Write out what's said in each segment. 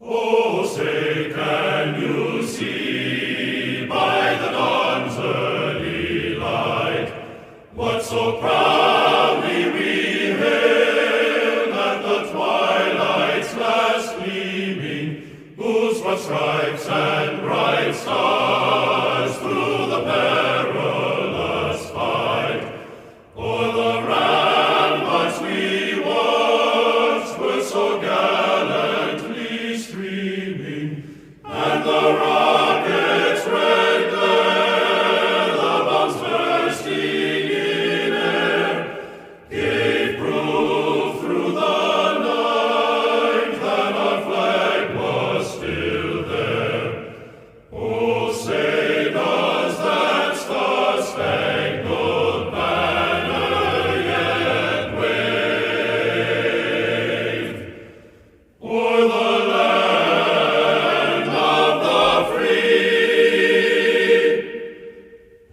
Oh, say, can you see by the dawn's early light what so proudly we hailed at the twilight's last gleaming, whose broad stripes and bright stars through the perilous fight o'er the ramparts we watched were so gallantly streaming, and the rockets' red glare, the bombs bursting in air, gave proof through the night that our flag was still there. Oh, say does that star-spangled banner yet wave o'er the land of the free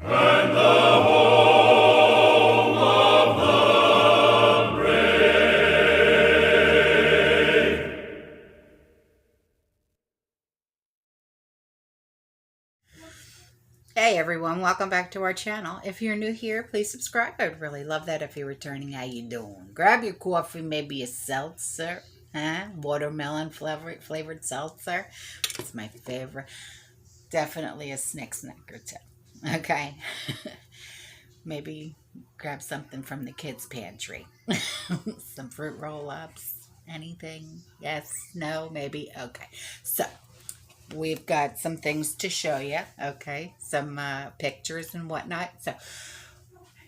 and the home of the brave? Hey everyone, welcome back to our channel. If you're new here, please subscribe. I'd really love that if you're returning. How you doing? Grab your coffee, maybe a seltzer, watermelon flavored seltzer. It's my favorite. Definitely a snack or two. Okay. Maybe grab something from the kids' pantry. Some fruit roll-ups. Anything? Yes? No? Maybe? Okay. So we've got some things to show you, okay? Some pictures and whatnot. So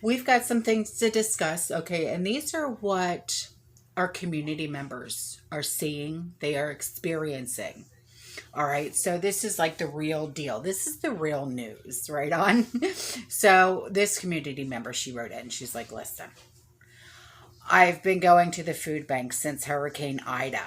we've got some things to discuss, okay? And these are what our community members are seeing, they are experiencing. All right, so this is like the real deal. This is the real news, right on? So this community member, she wrote in, she's like, listen, I've been going to the food bank since Hurricane Ida.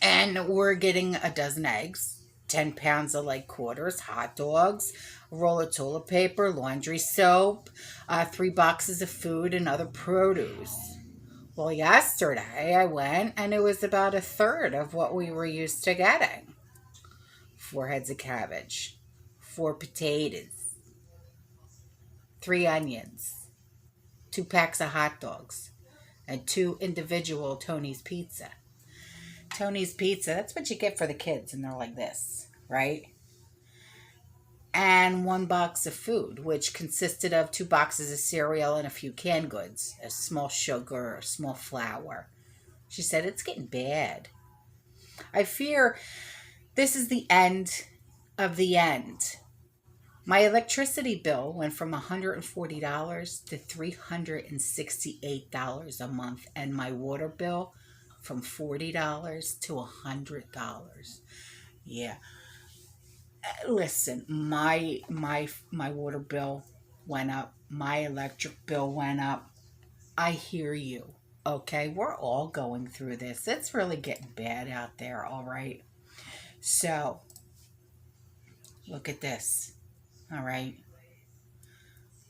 And we're getting a dozen eggs, 10 pounds of like quarters, hot dogs, a roll of toilet paper, laundry soap, 3 boxes of food, and other produce. Well, yesterday I went and it was about a third of what we were used to getting. 4 heads of cabbage, 4 potatoes, 3 onions, 2 packs of hot dogs, and 2 individual Tony's pizza. Tony's pizza, that's what you get for the kids, and they're like this, right? And 1 box of food, which consisted of 2 boxes of cereal and a few canned goods, a small sugar, a small flour. She said, it's getting bad. I fear this is the end of the end. My electricity bill went from $140 to $368 a month, and my water bill from $40 to $100. Yeah. Listen, my water bill went up. My electric bill went up. I hear you. Okay, we're all going through this. It's really getting bad out there, all right? So, look at this. All right.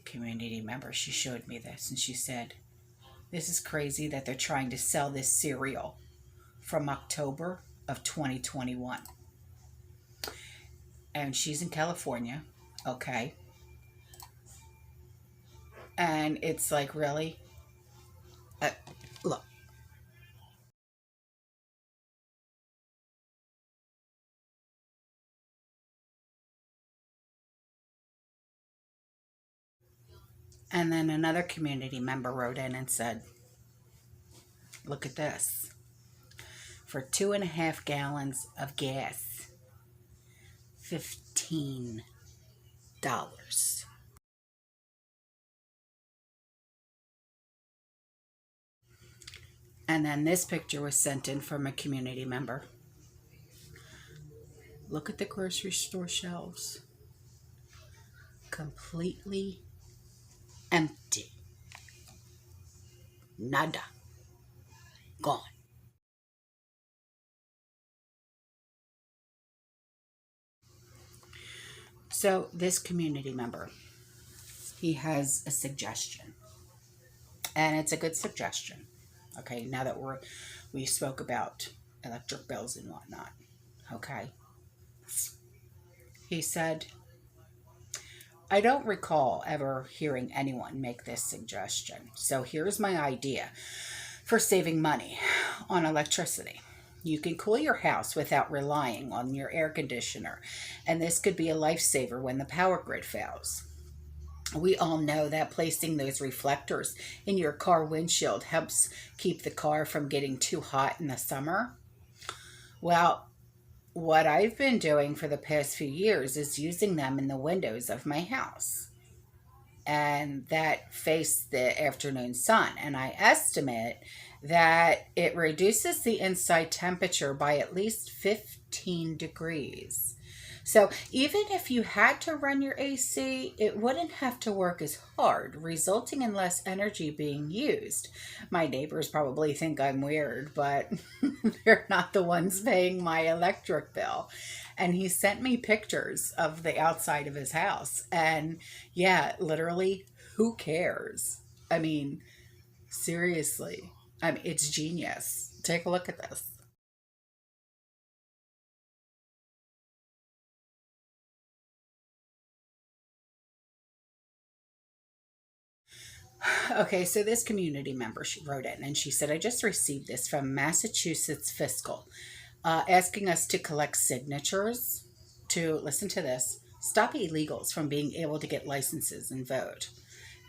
Community member, she showed me this and she said, this is crazy that they're trying to sell this cereal from October of 2021. And she's in California, okay? And it's like, really? Look. And then another community member wrote in and said, look at this. For 2.5 gallons of gas, $15. And then this picture was sent in from a community member. Look at the grocery store shelves. Completely empty. Nada. Gone. So this community member, he has a suggestion. And it's a good suggestion. Okay, now that we spoke about electric bills and whatnot. Okay. He said, I don't recall ever hearing anyone make this suggestion. So here's my idea for saving money on electricity. You can cool your house without relying on your air conditioner, and this could be a lifesaver when the power grid fails. We all know that placing those reflectors in your car windshield helps keep the car from getting too hot in the summer. Well, what I've been doing for the past few years is using them in the windows of my house and that face the afternoon sun. And I estimate that it reduces the inside temperature by at least 15 degrees. So even if you had to run your AC, it wouldn't have to work as hard, resulting in less energy being used. My neighbors probably think I'm weird, but they're not the ones paying my electric bill. And he sent me pictures of the outside of his house. And yeah, literally, who cares? I mean, seriously. I mean, it's genius. Take a look at this. Okay, so this community member, she wrote in and she said, I just received this from Massachusetts Fiscal, asking us to collect signatures to, listen to this, stop illegals from being able to get licenses and vote.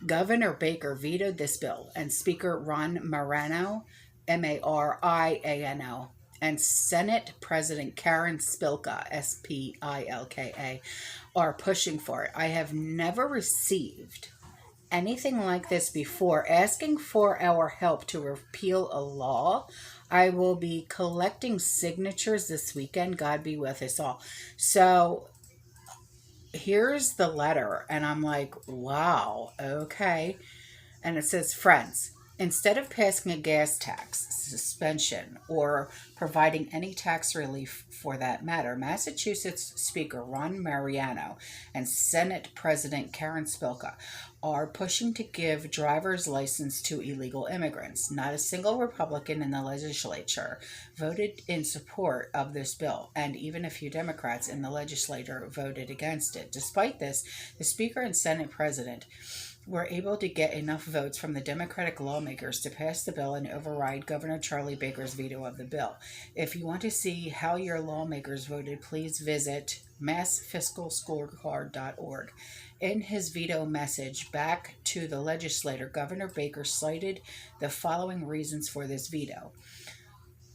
Governor Baker vetoed this bill, and Speaker Ron Marano, Mariano, and Senate President Karen Spilka, Spilka, are pushing for it. I have never received anything like this before, asking for our help to repeal a law. I will be collecting signatures this weekend. God be with us all. So here's the letter, and I'm like, wow, okay. And it says, friends, instead of passing a gas tax suspension or providing any tax relief for that matter, Massachusetts Speaker Ron Mariano and Senate President Karen Spilka are pushing to give driver's license to illegal immigrants. Not a single Republican in the legislature voted in support of this bill, and even a few Democrats in the legislature voted against it. Despite this, the Speaker and Senate President were able to get enough votes from the Democratic lawmakers to pass the bill and override Governor Charlie Baker's veto of the bill. If you want to see how your lawmakers voted, please visit massfiscalscorecard.org. In his veto message back to the legislator, Governor Baker cited the following reasons for this veto.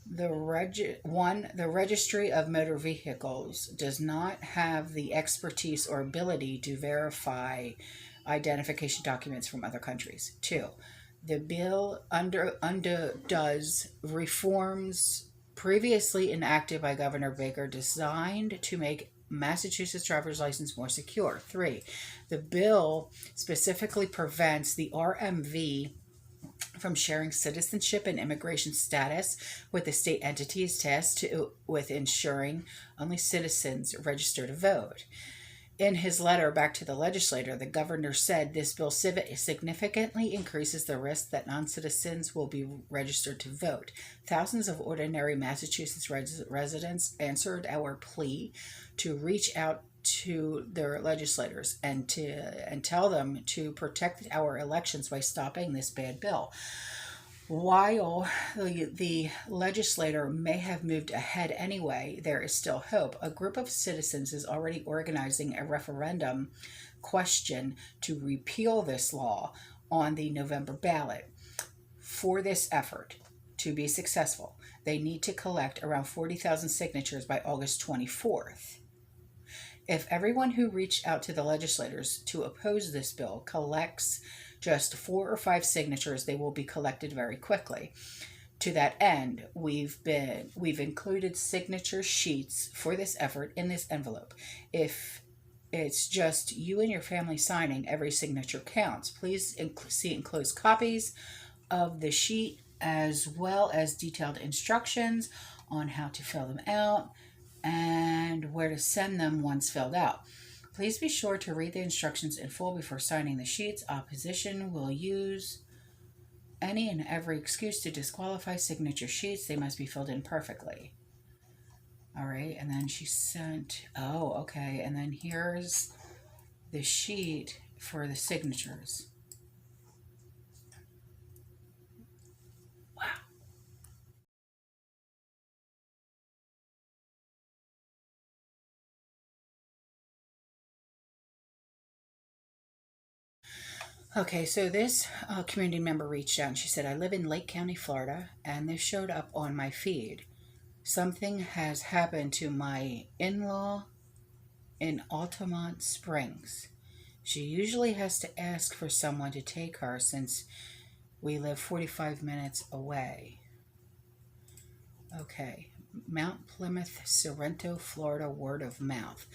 The Registry of Motor Vehicles does not have the expertise or ability to verify identification documents from other countries. Two, the bill undoes reforms previously enacted by Governor Baker designed to make Massachusetts driver's license more secure. Three, the bill specifically prevents the RMV from sharing citizenship and immigration status with the state entities tasked with ensuring only citizens register to vote. In his letter back to the legislator, the governor said this bill significantly increases the risk that non-citizens will be registered to vote. Thousands of ordinary Massachusetts residents answered our plea to reach out to their legislators and tell them to protect our elections by stopping this bad bill. While the legislator may have moved ahead anyway, there is still hope. A group of citizens is already organizing a referendum question to repeal this law on the November ballot. For this effort to be successful, they need to collect around 40,000 signatures by August 24th. If everyone who reached out to the legislators to oppose this bill collects just 4 or 5 signatures, they will be collected very quickly. To that end, we've included signature sheets for this effort in this envelope. If it's just you and your family signing, every signature counts. Please see enclosed copies of the sheet as well as detailed instructions on how to fill them out and where to send them once filled out. Please be sure to read the instructions in full before signing the sheets. Opposition will use any and every excuse to disqualify signature sheets. They must be filled in perfectly. All right, and then she sent, oh, okay, and then here's the sheet for the signatures. Wow. Okay, so this community member reached out and she said, I live in Lake County, Florida, and this showed up on my feed. Something has happened to my in-law in Altamont Springs. She usually has to ask for someone to take her since we live 45 minutes away. Okay, Mount Plymouth, Sorrento, Florida, word of mouth.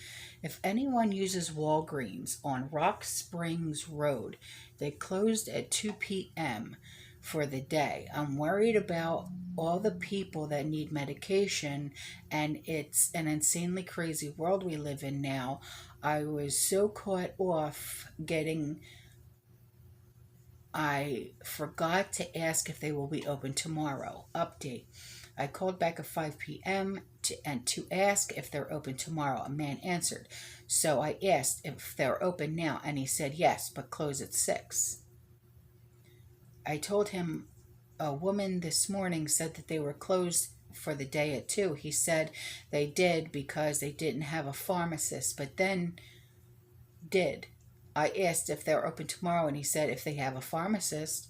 If anyone uses Walgreens on Rock Springs Road, they closed at 2 p.m. for the day. I'm worried about all the people that need medication, and it's an insanely crazy world we live in now. I was so caught off getting... I forgot to ask if they will be open tomorrow. Update. I called back at 5 p.m. to ask if they're open tomorrow. A man answered. So I asked if they're open now, and he said yes, but close at 6. I told him a woman this morning said that they were closed for the day at 2. He said they did because they didn't have a pharmacist, but then did. I asked if they're open tomorrow, and he said if they have a pharmacist,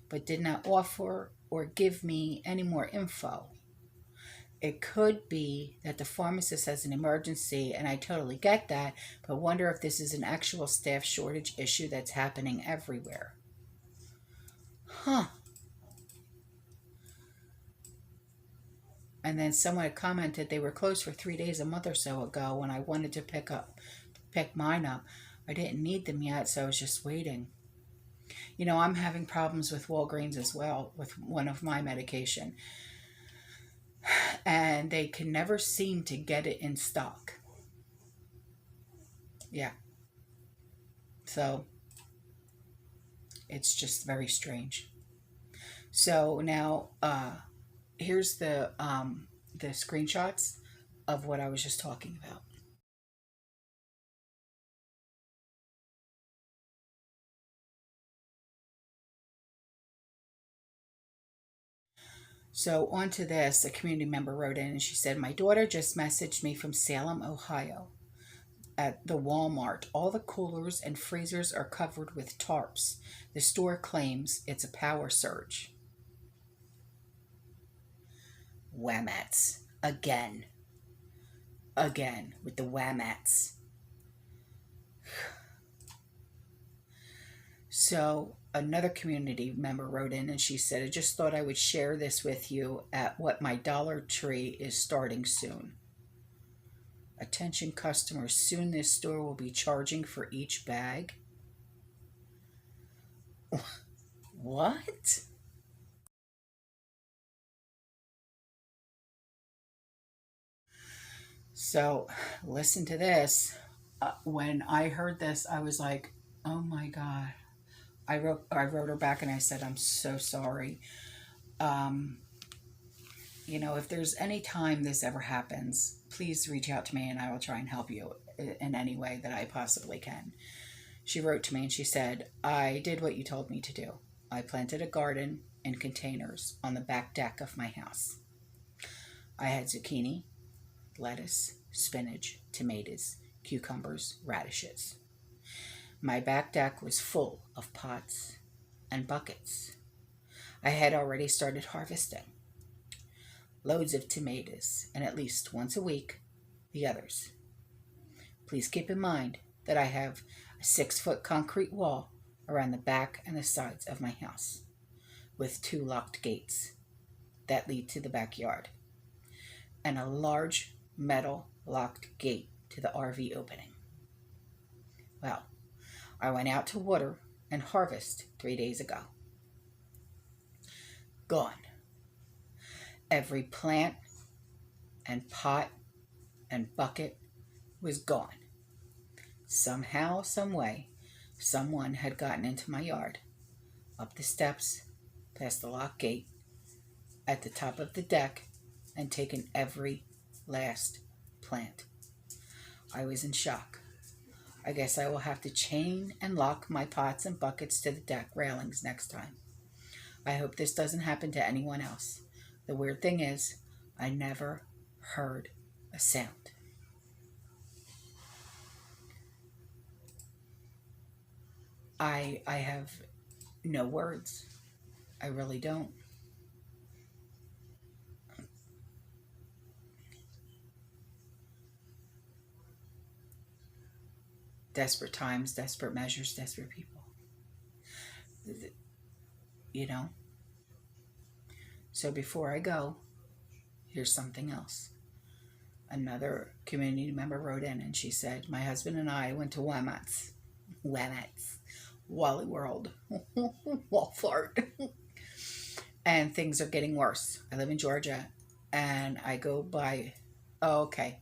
but did not offer or give me any more info. It could be that the pharmacist has an emergency, and I totally get that, but wonder if this is an actual staff shortage issue that's happening everywhere. Huh. And then someone had commented they were closed for 3 days a month or so ago when I wanted to pick mine up. I didn't need them yet, so I was just waiting. You know, I'm having problems with Walgreens as well with one of my medication. And they can never seem to get it in stock. Yeah. So it's just very strange. So now here's the screenshots of what I was just talking about. So onto this, a community member wrote in and she said, my daughter just messaged me from Salem, Ohio. At the Walmart, all the coolers and freezers are covered with tarps. The store claims it's a power surge. Whammats. Again with the whammats. So another community member wrote in and she said, I just thought I would share this with you at what my Dollar Tree is starting soon. Attention customers, soon this store will be charging for each bag. What? So listen to this. When I heard this, I was like, oh my God. I wrote her back and I said, I'm so sorry. You know, if there's any time this ever happens, please reach out to me and I will try and help you in any way that I possibly can. She wrote to me and she said, I did what you told me to do. I planted a garden in containers on the back deck of my house. I had zucchini, lettuce, spinach, tomatoes, cucumbers, radishes. My back deck was full of pots and buckets. I had already started harvesting. Loads of tomatoes, and at least once a week, the others. Please keep in mind that I have a 6-foot concrete wall around the back and the sides of my house, with 2 locked gates that lead to the backyard, and a large metal locked gate to the RV opening. Well, I went out to water and harvest 3 days ago. Gone. Every plant and pot and bucket was gone. Somehow, some way, someone had gotten into my yard, up the steps, past the lock gate at the top of the deck and taken every last plant. I was in shock. I guess I will have to chain and lock my pots and buckets to the deck railings next time. I hope this doesn't happen to anyone else. The weird thing is, I never heard a sound. I have no words. I really don't. Desperate times, desperate measures, desperate people. You know? So before I go, here's something else. Another community member wrote in and she said, my husband and I went to Wally World, Walmart, and things are getting worse. I live in Georgia and I go by, oh, okay,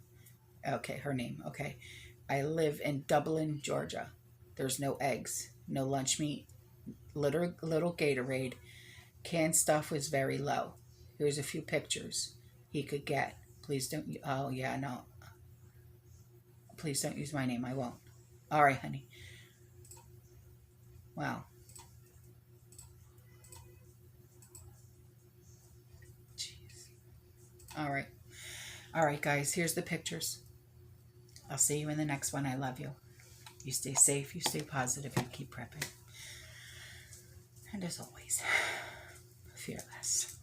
her name, okay. I live in Dublin, Georgia. There's no eggs, no lunch meat, little Gatorade. Canned stuff was very low. Here's a few pictures he could get. Please don't, oh yeah, no. Please don't use my name, I won't. All right, honey. Wow. Jeez. All right. All right, guys, here's the pictures. I'll see you in the next one. I love you. You stay safe, you stay positive, you keep prepping. And as always, fearless.